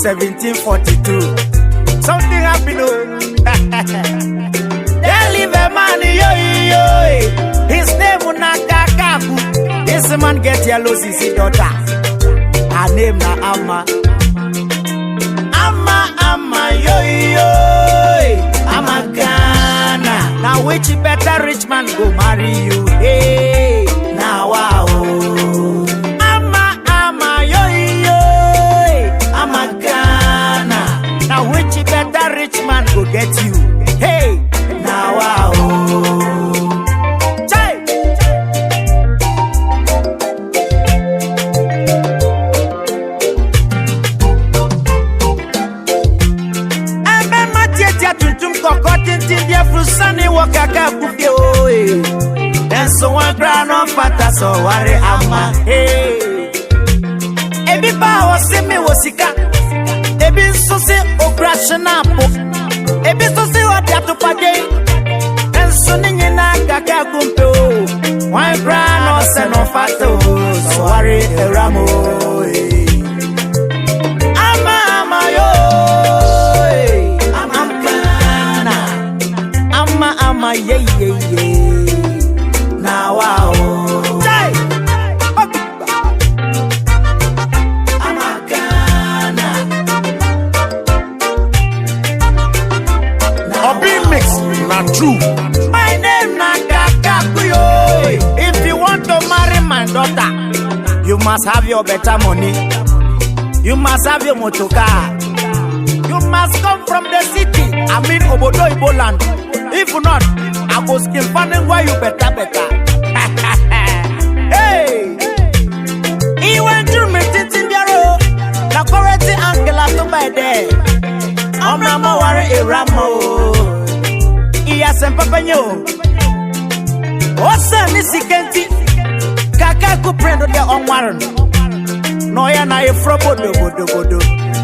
1742. Something happened. They leave a man, his name Unakakaku. This man get yellow sisi daughter. Her name na Amma. Amma, yo. Amma Ghana. Now which better rich man go marry you? Hey, now wow. Amma, yo. Amma Ghana. Now which better rich man go get you? Hey, now wow. Sunny wakaka kufi oe. And so one crown of fata so worry ama. Hey. Ebi ba wasi me wasika. Ebi so se operation apo. Ebi so se wadiatu pade. And so nina kaka kumpe o. One crown of se no fata o. So worry eramo. Ama yo. Amma, yeah. Now, wow. Amma Ghana. Obi mix, not true. My name Nakakakuyo. If you want to marry my daughter, you must have your better money. You must have your motorcar. You must come from the city. I mean, Obodo Iboland. If not, I go skin finding why you better. Hey! He went to me in Bureau. La correct uncle to by there. I'm not more worry a ramo. He has some papanyo. What's a missy Kenti? Kaka could print on their own warrant. No, ya na a frobodo.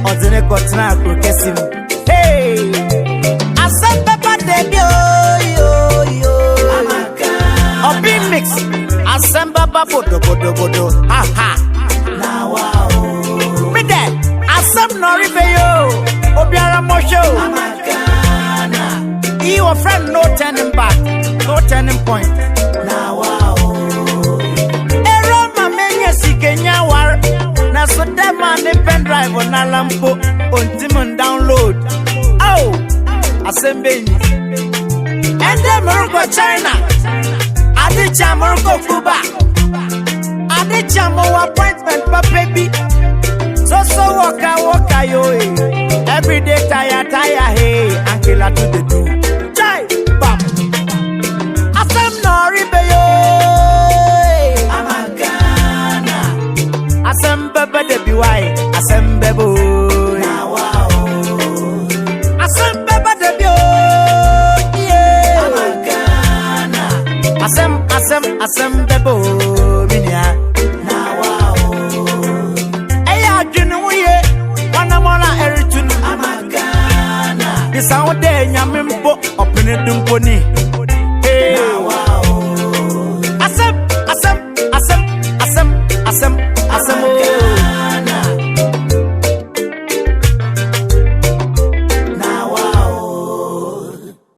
Or the neck of Tana. Hey! I said, Papa, yo. Obi mix. Assemble bodo. Ha. Now wow. Me there. Asem noribe yo. Obiara mosho. Amakana. Your friend no turning back. No turning point. Now wow. Ero mamenye sikenya war. Na so dem man pen drive on alampo. On timon download. Oh. Assemble. And then Morocco, China. Adicha Morocco, Cuba. Adicha mo appointment, pa baby. So waka yo. Every day tire, hey. Uncle to the do. Chai, bam. Asem noribe yo. Amakana. Asem bebe de biwai. Asem bebo. Now wow. Asem bebe de bio. Asem bebo minia now wow. Eya dwene wo ye wana mola eritun Amakana. This out there nyamempo opene dumponi.